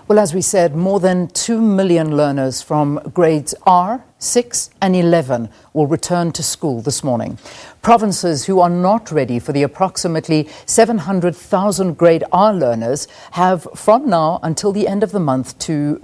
Well, as we said, more than 2 million learners from grades R, 6 and 11 will return to school this morning. Provinces who are not ready for the approximately 700,000 grade R learners have from now until the end of the month to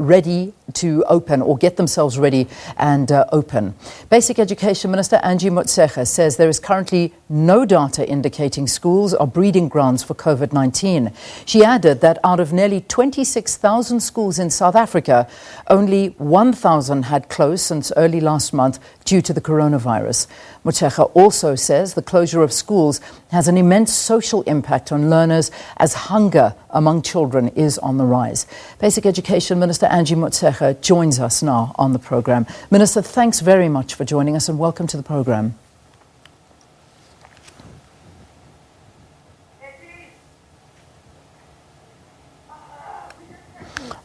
open or get themselves ready and open. Basic Education Minister Angie Motshekga says there is currently no data indicating schools are breeding grounds for COVID-19. She added that out of nearly 26,000 schools in South Africa, only 1,000 had closed since early last month due to the coronavirus. Motshekga also says the closure of schools has an immense social impact on learners as hunger among children is on the rise. Basic Education Minister Angie Motshekga joins us now on the program. Minister, thanks very much for joining us and welcome to the program.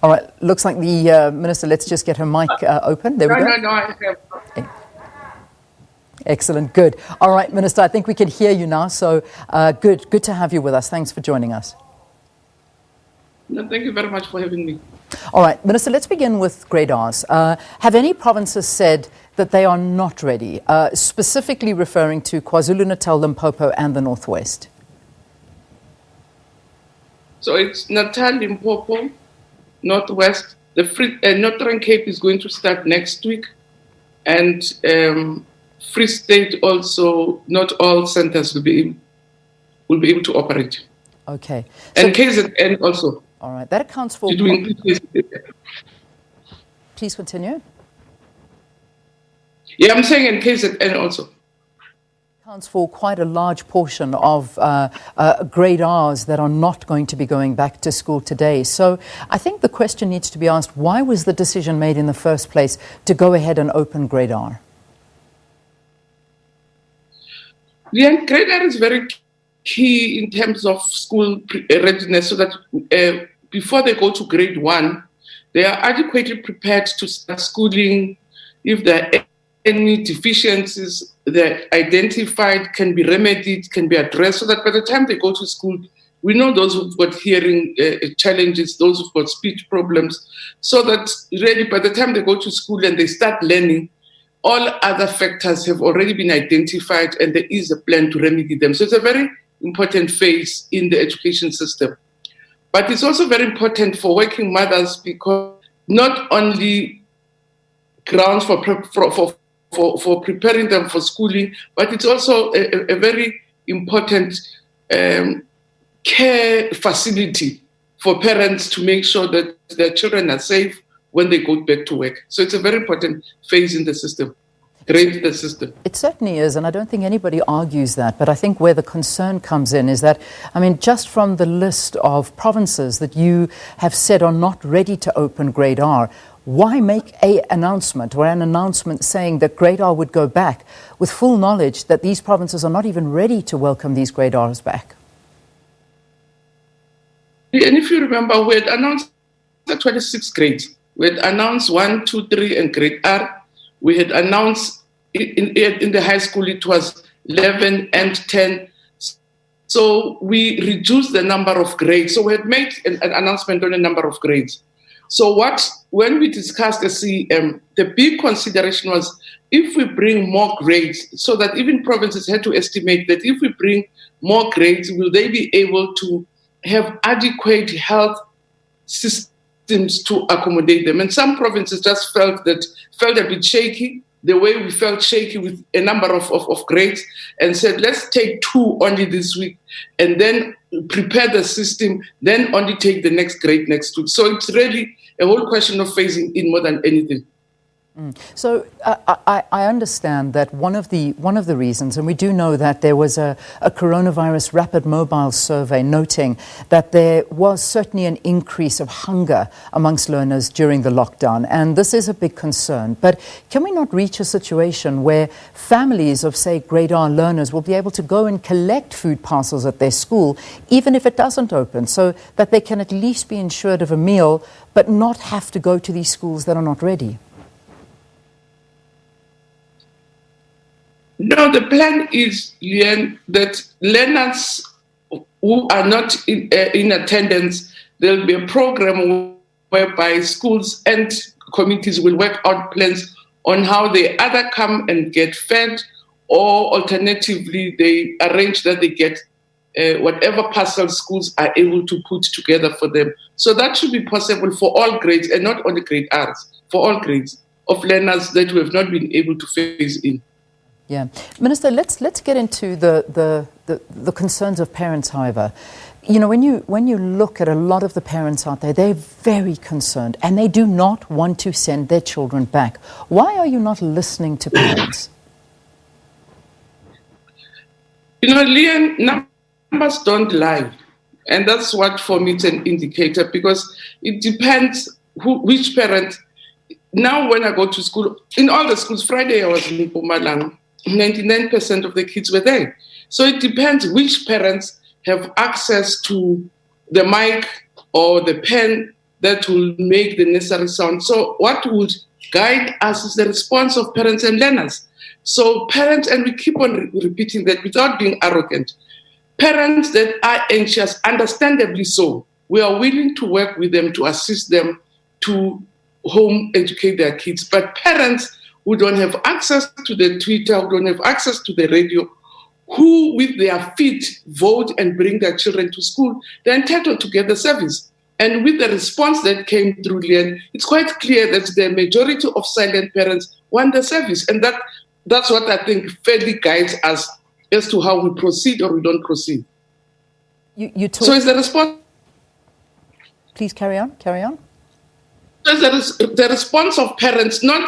All right, looks like the Minister, let's just get her mic open. There we go. No, I have. Excellent, good. All right, Minister, I think we can hear you now, so good to have you with us. Thanks for joining us. No, thank you very much for having me. All right, Minister, let's begin with grade Rs. Have any provinces said that they are not ready, specifically referring to KwaZulu-Natal, Limpopo and the Northwest? So it's Natal, Limpopo, Northwest. The Northern Cape is going to start next week, and Free State also. Not all centers will be able to operate. Okay. And KZN also. All right. That accounts for. Please continue. Yeah, I'm saying in KZN also. Accounts for quite a large portion of grade Rs that are not going to be going back to school today. So I think the question needs to be asked, why was the decision made in the first place to go ahead and open grade R? Yeah, grade R is very key in terms of school readiness, so that before they go to grade 1, they are adequately prepared to start schooling. If there are any deficiencies that identified, can be remedied, can be addressed, so that by the time they go to school, we know those who've got hearing challenges, those who've got speech problems, so that really by the time they go to school and they start learning, all other factors have already been identified and there is a plan to remedy them. So it's a very important phase in the education system. But it's also very important for working mothers, because not only grounds for preparing them for schooling, but it's also a very important care facility for parents to make sure that their children are safe when they go back to work. So it's a very important phase in the system. The system. It certainly is, and I don't think anybody argues that, but I think where the concern comes in is that, I mean, just from the list of provinces that you have said are not ready to open grade R, why make an announcement saying that grade R would go back with full knowledge that these provinces are not even ready to welcome these grade Rs back? And if you remember, we had announced the 26th grade. We had announced 1, 2, 3 and grade R. We had announced in the high school it was 11 and 10. So we reduced the number of grades. So we had made an announcement on the number of grades. So when we discussed the CEM, the big consideration was if we bring more grades, so that even provinces had to estimate that if we bring more grades, will they be able to have adequate health systems to accommodate them. And some provinces just felt a bit shaky, the way we felt shaky with a number of grades, and said, let's take 2 only this week and then prepare the system, then only take the next grade next week. So it's really a whole question of phasing in more than anything. So I understand that one of the reasons, and we do know that there was a coronavirus rapid mobile survey noting that there was certainly an increase of hunger amongst learners during the lockdown, and this is a big concern. But can we not reach a situation where families of, say, grade R learners will be able to go and collect food parcels at their school, even if it doesn't open, so that they can at least be ensured of a meal, but not have to go to these schools that are not ready? No, the plan is, Leanne, that learners who are not in attendance, there'll be a program whereby schools and communities will work out plans on how they either come and get fed, or alternatively they arrange that they get whatever parcel schools are able to put together for them. So that should be possible for all grades, and not only grade R's, for all grades of learners that we have not been able to phase in. Yeah, Minister, let's get into the concerns of parents. However, you know, when you look at a lot of the parents out there, they're very concerned and they do not want to send their children back. Why are you not listening to parents? You know, Leon, numbers don't lie. And that's what, for me, it's an indicator, because it depends which parent. Now, when I go to school, in all the schools, Friday I was in Mpumalanga, 99% of the kids were there. So it depends which parents have access to the mic or the pen that will make the necessary sound. So what would guide us is the response of parents and learners. So parents, and we keep on repeating that without being arrogant, parents that are anxious, understandably so, we are willing to work with them to assist them to home educate their kids. But parents who don't have access to the Twitter, who don't have access to the radio, who with their feet vote and bring their children to school, they're entitled to get the service. And with the response that came through, Leon, it's quite clear that the majority of silent parents want the service. And that's what I think fairly guides us as to how we proceed or we don't proceed. So is the response... Please carry on. So the response of parents, not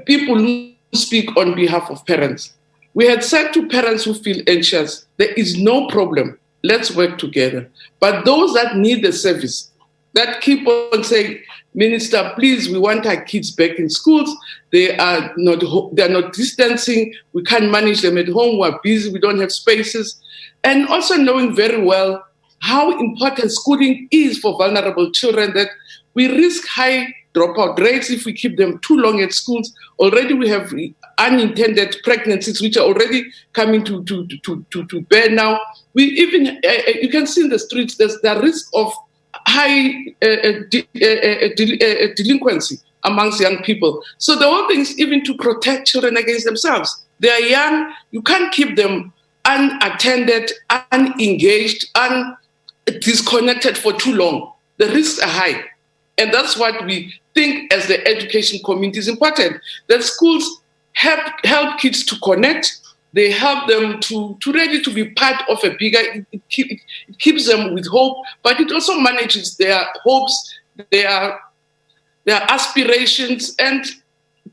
people who speak on behalf of parents. We had said to parents who feel anxious, there is no problem, let's work together. But those that need the service, that keep on saying, Minister, please, we want our kids back in schools. They are not distancing. We can't manage them at home. We're busy. We don't have spaces. And also knowing very well how important schooling is for vulnerable children, that we risk high dropout rates if we keep them too long at schools. Already we have unintended pregnancies, which are already coming to bear now. We even, you can see in the streets, there's the risk of high delinquency amongst young people. So the whole thing is even to protect children against themselves. They are young. You can't keep them unattended, unengaged, disconnected for too long. The risks are high. And that's what we think as the education community is important, that schools help kids to connect. They help them to ready to be part of a bigger, it keeps them with hope, but it also manages their hopes, their aspirations, and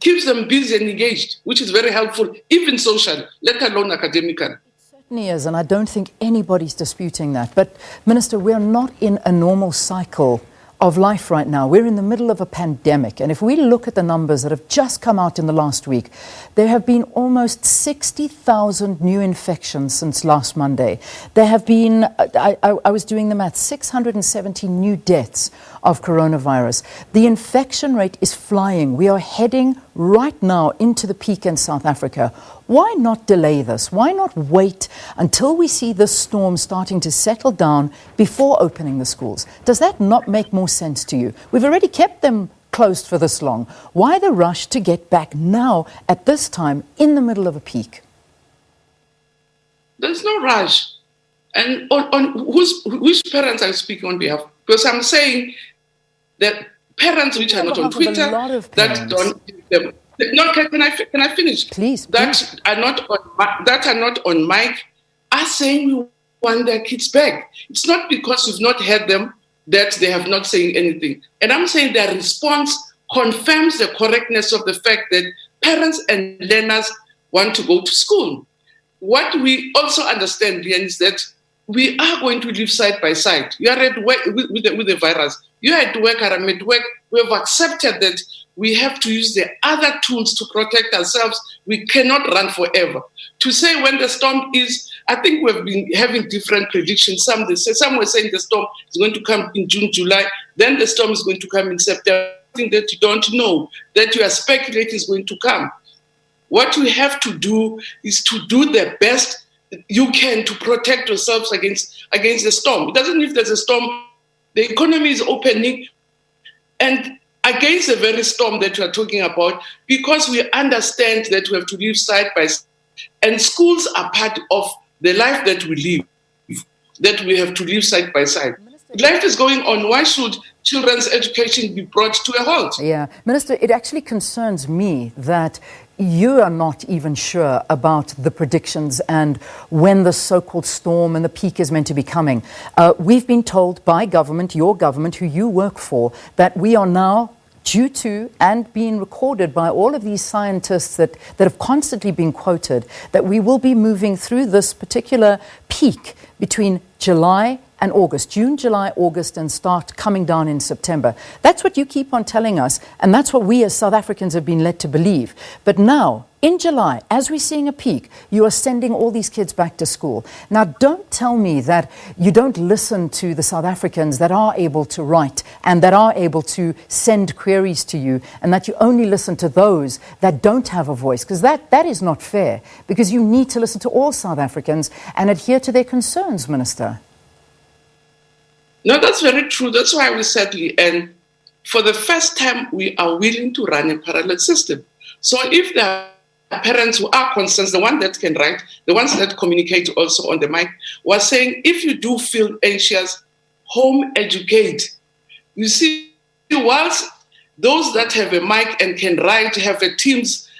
keeps them busy and engaged, which is very helpful, even socially, let alone academically. Certainly is, and I don't think anybody's disputing that. But Minister, we're not in a normal cycle of life right now. We're in the middle of a pandemic. And if we look at the numbers that have just come out in the last week, there have been almost 60,000 new infections since last Monday. There have been, I was doing the math, 670 new deaths of coronavirus. The infection rate is flying. We are heading right now into the peak in South Africa. Why not delay this? Why not wait until we see this storm starting to settle down before opening the schools? Does that not make more sense to you? We've already kept them closed for this long. Why the rush to get back now at this time in the middle of a peak? There's no rush. And which parents are you speaking on behalf? Because I'm saying that parents which are not on Twitter, that don't give them. No, can I finish? Please. That are not on mic are saying we want their kids back. It's not because we've not heard them that they have not saying anything. And I'm saying their response confirms the correctness of the fact that parents and learners want to go to school. What we also understand, Lian, is that we are going to live side by side. You are at work with the virus. You are at work, I'm at work. We have accepted that we have to use the other tools to protect ourselves. We cannot run forever. To say when the storm is, I think we've been having different predictions. Some were saying the storm is going to come in June, July. Then the storm is going to come in September. Something that you don't know, that you are speculating is going to come. What you have to do is to do the best you can to protect yourselves against the storm. It doesn't mean if there's a storm, the economy is opening. And against the very storm that we are talking about, because we understand that we have to live side by side, and schools are part of the life that we live, that we have to live side by side. Life is going on. Why should children's education be brought to a halt? Yeah. Minister, it actually concerns me that you are not even sure about the predictions and when the so-called storm and the peak is meant to be coming. We've been told by government, your government, who you work for, that we are now due to and being recorded by all of these scientists that have constantly been quoted, that we will be moving through this particular peak between July and August, June, July, August, and start coming down in September. That's what you keep on telling us, and that's what we as South Africans have been led to believe. But now, in July, as we're seeing a peak, you are sending all these kids back to school. Now, don't tell me that you don't listen to the South Africans that are able to write and that are able to send queries to you, and that you only listen to those that don't have a voice, because that is not fair, because you need to listen to all South Africans and adhere to their concerns, Minister. No, that's very true. That's why we said, and for the first time, we are willing to run a parallel system. So if there are parents who are concerned, the ones that can write, the ones that communicate also on the mic, were saying, if you do feel anxious, home educate. You see, whilst those that have a mic and can write, have a Teams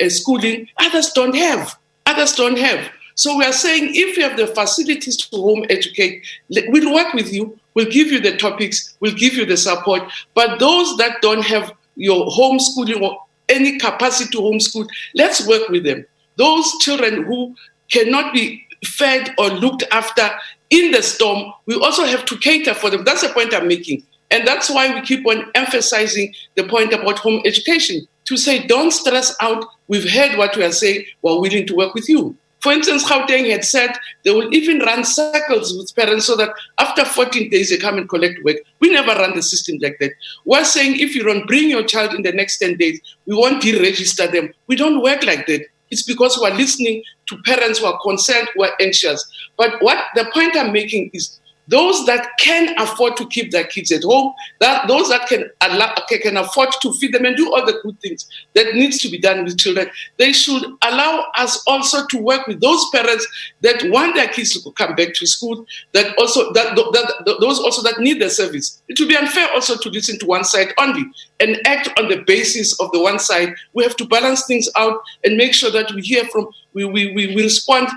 schooling, others don't have. Others don't have. So we are saying, if you have the facilities to home educate, we'll work with you, we'll give you the topics, we'll give you the support. But those that don't have your homeschooling or any capacity to homeschool, let's work with them. Those children who cannot be fed or looked after in the storm, we also have to cater for them. That's the point I'm making. And that's why we keep on emphasizing the point about home education, to say, don't stress out. We've heard what we are saying. We're willing to work with you. For instance, Gauteng had said they will even run circles with parents so that after 14 days they come and collect work. We never run the system like that. We're saying if you don't bring your child in the next 10 days, we won't deregister them. We don't work like that. It's because we're listening to parents who are concerned, who are anxious. But what the point I'm making is, those that can afford to keep their kids at home, those that can afford to feed them and do all the good things that needs to be done with children, they should allow us also to work with those parents that want their kids to come back to school, those also that need the service. It would be unfair also to listen to one side only and act on the basis of the one side. We have to balance things out and make sure that we respond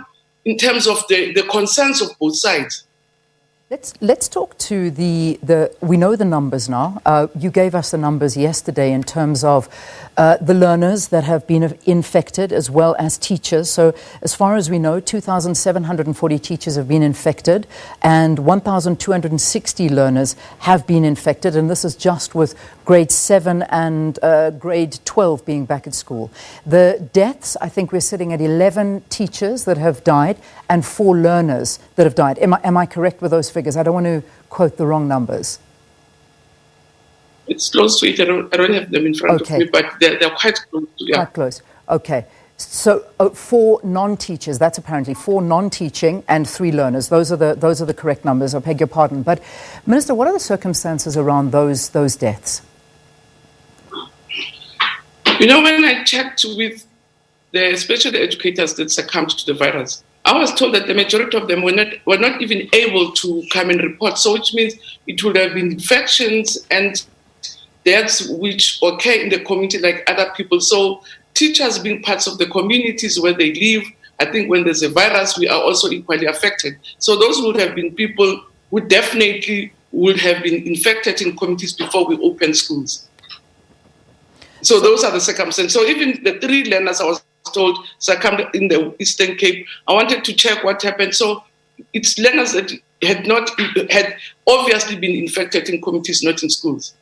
in terms of the concerns of both sides. Let's talk to the we know the numbers now. You gave us the numbers yesterday in terms of the learners that have been infected as well as teachers. So as far as we know, 2,740 teachers have been infected and 1,260 learners have been infected. And this is just with grade 7 and grade 12 being back at school. The deaths, I think we're sitting at 11 teachers that have died and 4 learners that have died. Am I correct with those figures? I don't want to quote the wrong numbers. It's close to it. I don't have them in front of me, but they're quite close. Yeah. Quite close. Okay. So 4 non-teachers, that's apparently 4 non-teaching and 3 learners. Those are the correct numbers. I beg your pardon. But Minister, what are the circumstances around those deaths? You know, when I checked with especially the educators that succumbed to the virus, I was told that the majority of them were not even able to come and report. So which means it would have been infections and deaths which occur in the community like other people. So teachers being parts of the communities where they live, I think when there's a virus, we are also equally affected. So those would have been people who definitely would have been infected in communities before we open schools. So those are the circumstances. So even the 3 learners I was told succumbed in the Eastern Cape, I wanted to check what happened. So it's learners that had obviously been infected in communities, not in schools.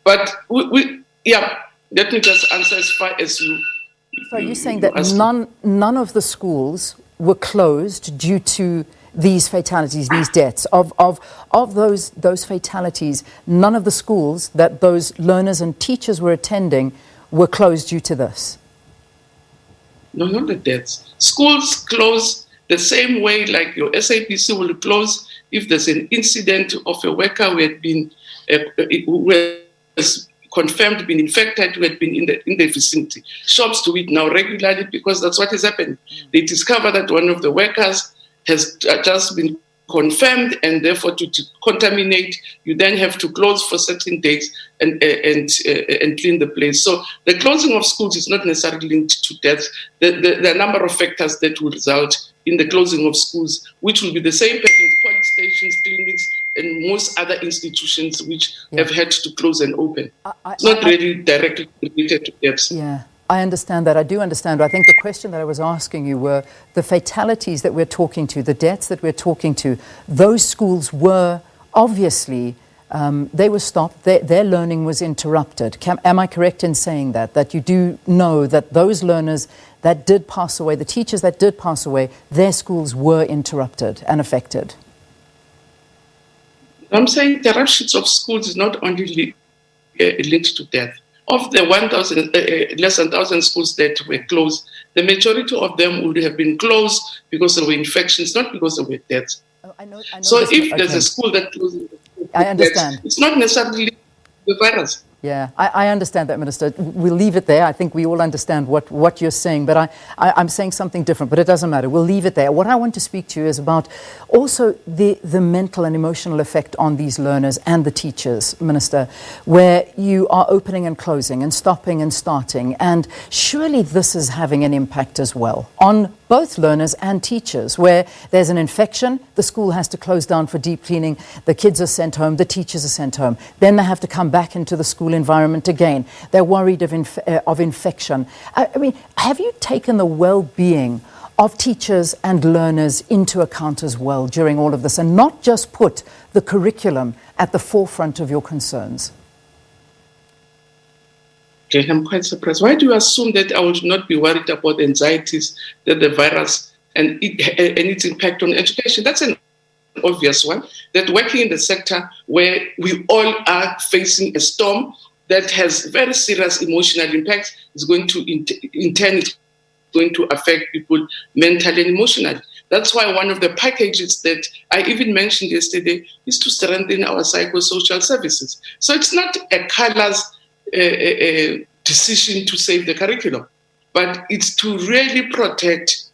But let me just answer as far as you. So you're saying that none of the schools were closed due to these fatalities, these deaths. Of those fatalities, none of the schools that those learners and teachers were attending were closed due to this? No, not the deaths. Schools close the same way like your SABC will close if there's an incident of a worker who had been has confirmed been infected who had been in the vicinity. Shops do it now regularly because that's what is happening. They discover that one of the workers has just been confirmed, and therefore to contaminate, you then have to close for certain days and clean the place. So the closing of schools is not necessarily linked to deaths. There are a number of factors that will result in the closing of schools, which will be the same pattern with police stations, clinics, and most other institutions which have had to close and open. It's not really directly related to deaths. Yeah. I understand that. I do understand. I think the question that I was asking you were the fatalities that we're talking to, the deaths that we're talking to. Those schools were obviously, they were stopped. Their learning was interrupted. Am I correct in saying that? That you do know that those learners that did pass away, the teachers that did pass away, their schools were interrupted and affected? I'm saying interruptions of schools is not only linked to death. Of the 1,000, less than 1,000 schools that were closed, the majority of them would have been closed because there were infections, not because there were deaths. I know so if there's a school that closes, I understand. It's not necessarily the virus. Yeah, I understand that, Minister. We'll leave it there. I think we all understand what you're saying, but I'm saying something different, but it doesn't matter. We'll leave it there. What I want to speak to you is about also the mental and emotional effect on these learners and the teachers, Minister, where you are opening and closing and stopping and starting, and surely this is having an impact as well on both learners and teachers, where there's an infection, the school has to close down for deep cleaning, the kids are sent home, the teachers are sent home, then they have to come back into the school environment again. They're worried of infection. I mean, have you taken the well-being of teachers and learners into account as well during all of this, and not just put the curriculum at the forefront of your concerns? Okay, I'm quite surprised. Why do you assume that I would not be worried about the anxieties that the virus and its impact on education? That's an obvious one. That working in the sector where we all are facing a storm that has very serious emotional impacts is going to, in turn, it's going to affect people mentally and emotionally. That's why one of the packages that I even mentioned yesterday is to strengthen our psychosocial services. So it's not a colours decision to save the curriculum, but it's to really protect,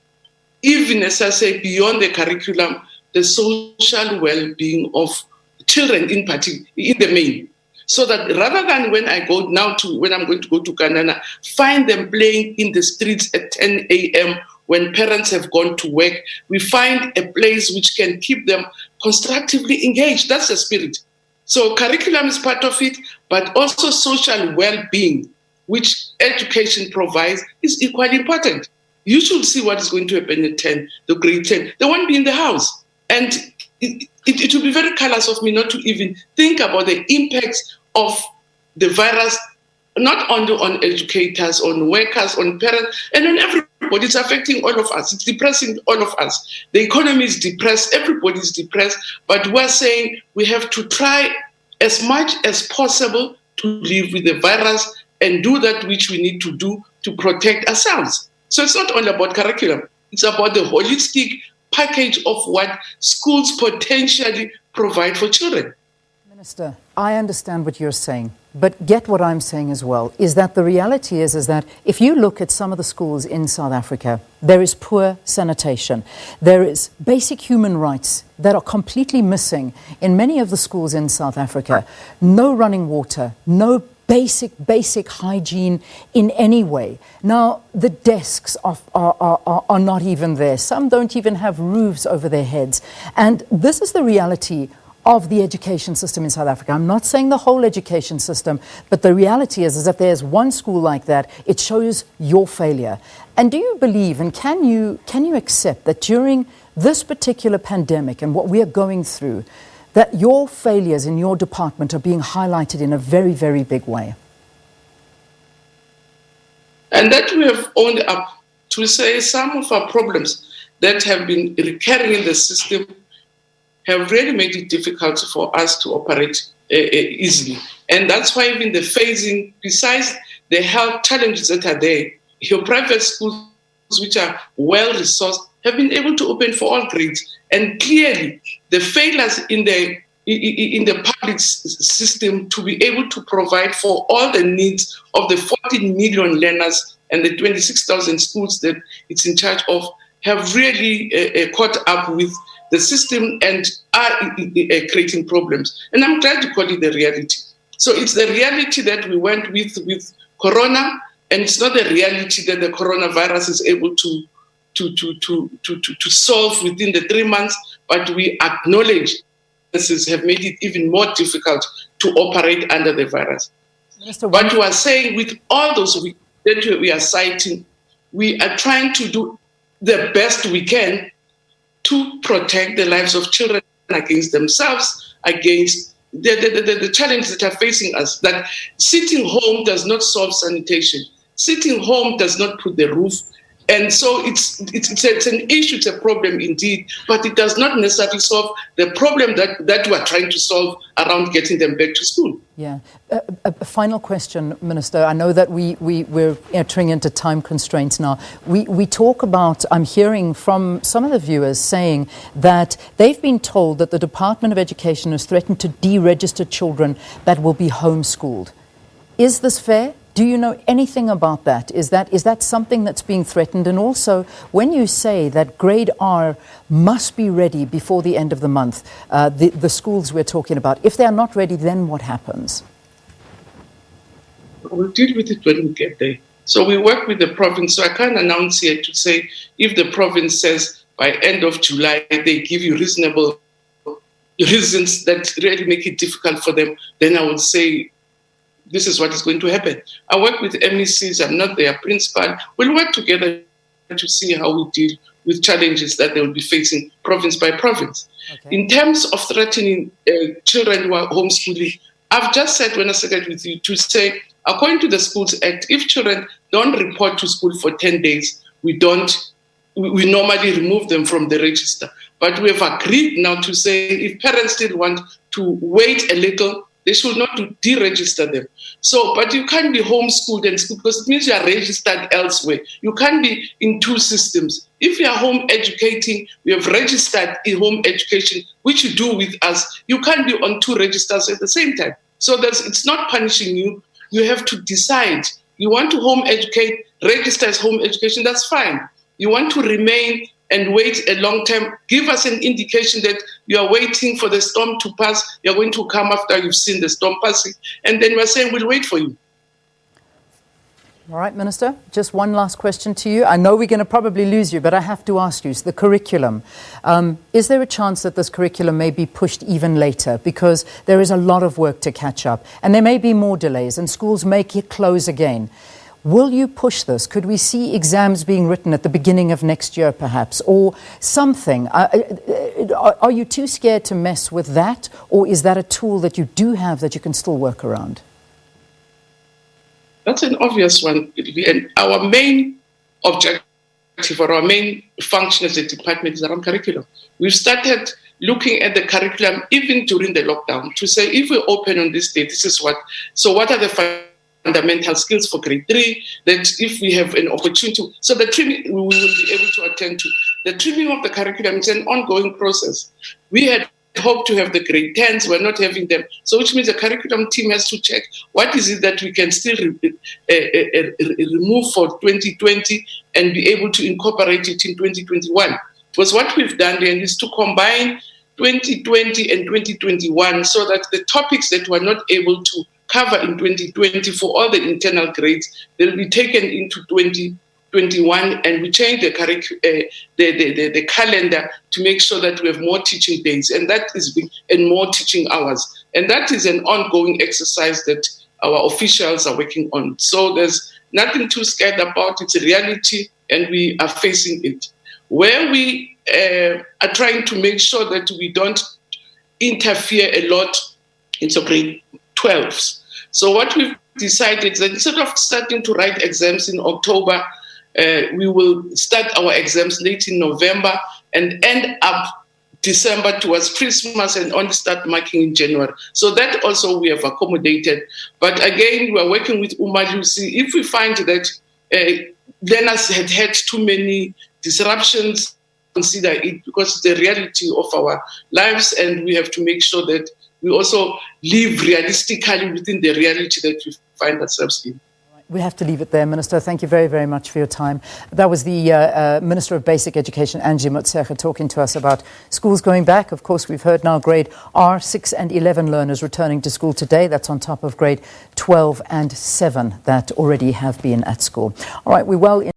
even as I say, beyond the curriculum, the social well-being of children in particular, in the main. So that rather than when I'm going to go to Kanana, find them playing in the streets at 10 a.m. when parents have gone to work, we find a place which can keep them constructively engaged. That's the spirit. So curriculum is part of it, but also social well-being, which education provides, is equally important. You should see what is going to happen at 10, the grade 10. They won't be in the house. And it would be very callous of me not to even think about the impacts of the virus, not only on educators, on workers, on parents, and on everybody. It's affecting all of us. It's depressing all of us. The economy is depressed. Everybody is depressed. But we're saying we have to try as much as possible to live with the virus and do that which we need to do to protect ourselves. So it's not only about curriculum. It's about the holistic package of what schools potentially provide for children. Minister, I understand what you're saying, but get what I'm saying as well, is that the reality is that if you look at some of the schools in South Africa, there is poor sanitation. There is basic human rights that are completely missing in many of the schools in South Africa. No running water, no basic hygiene in any way. Now, the desks are not even there. Some don't even have roofs over their heads. And this is the reality of the education system in South Africa. I'm not saying the whole education system, but the reality is that there's one school like that, it shows your failure. And do you believe, and can you accept that during this particular pandemic and what we are going through, that your failures in your department are being highlighted in a very, very big way? And that we have owned up to say some of our problems that have been recurring in the system have really made it difficult for us to operate easily. And that's why even the phasing, besides the health challenges that are there, your private schools, which are well-resourced, have been able to open for all grades. And clearly, the failures in in the public system to be able to provide for all the needs of the 14 million learners and the 26,000 schools that it's in charge of have really caught up with the system and are creating problems. And I'm glad to call it the reality. So it's the reality that we went with Corona, and it's not the reality that the coronavirus is able to solve within the 3 months, but we acknowledge this have made it even more difficult to operate under the virus. But we are saying with all those that we are citing, we are trying to do the best we can to protect the lives of children against themselves, against the challenges that are facing us. That sitting home does not solve sanitation. Sitting home does not put the roof. And so it's an issue, it's a problem indeed, but it does not necessarily solve the problem that we are trying to solve around getting them back to school. Yeah. A final question, Minister. I know that we're entering into time constraints now. We talk about, I'm hearing from some of the viewers saying that they've been told that the Department of Education has threatened to deregister children that will be homeschooled. Is this fair? Do you know anything about that? Is that something that's being threatened? And also, when you say that grade R must be ready before the end of the month, the schools we're talking about, if they're not ready, then what happens? We'll deal with it when we get there. So we work with the province. So I can't announce here to say if the province says by end of July they give you reasonable reasons that really make it difficult for them, then I would say this is what is going to happen. I work with MECs, I'm not their principal. We'll work together to see how we deal with challenges that they will be facing province by province. Okay. In terms of threatening children who are homeschooling, I've just said when I started with you to say, according to the Schools Act, if children don't report to school for 10 days, we normally remove them from the register. But we have agreed now to say if parents still want to wait a little, they should not deregister them. So, but you can't be homeschooled and school because it means you are registered elsewhere. You can't be in two systems. If you are home educating, we have registered in home education, which you do with us. You can't be on two registers at the same time. So it's not punishing you. You have to decide. You want to home educate, register as home education, that's fine. You want to remain and wait a long time, give us an indication that you are waiting for the storm to pass. You're going to come after you've seen the storm passing. And then we're saying we'll wait for you. All right, Minister, just one last question to you. I know we're going to probably lose you, but I have to ask you, the curriculum. Is there a chance that this curriculum may be pushed even later? Because there is a lot of work to catch up. And there may be more delays and schools may close again. Will you push this? Could we see exams being written at the beginning of next year, perhaps, or something? Are you too scared to mess with that, or is that a tool that you do have that you can still work around? That's an obvious one. And our main objective or our main function as a department is around curriculum. We've started looking at the curriculum even during the lockdown to say if we open on this day, this is what. So what are the fundamental skills for grade 3, that if we have an opportunity, so the trimming we will be able to attend to. The trimming of the curriculum is an ongoing process. We had hoped to have the grade 10s, we're not having them. So which means the curriculum team has to check what is it that we can still remove for 2020 and be able to incorporate it in 2021. Because what we've done then is to combine 2020 and 2021 so that the topics that we're not able to cover in 2020 for all the internal grades, they'll be taken into 2021, and we change the calendar to make sure that we have more teaching days, and that is and more teaching hours, and that is an ongoing exercise that our officials are working on. So there's nothing too scared about. It's a reality, and we are facing it. Where we are trying to make sure that we don't interfere a lot into grade 12s. So what we've decided is that instead of starting to write exams in October, we will start our exams late in November and end up December towards Christmas and only start marking in January. So that also we have accommodated. But again, we are working with Umalusi. If we find that learners had too many disruptions, consider it, because it's the reality of our lives, and we have to make sure that we also live realistically within the reality that we find ourselves in. We have to leave it there, Minister. Thank you very, very much for your time. That was the Minister of Basic Education, Angie Motshekga, talking to us about schools going back. Of course, we've heard now grade R, 6 and 11 learners returning to school today. That's on top of grade 12 and 7 that already have been at school. All right, we're well in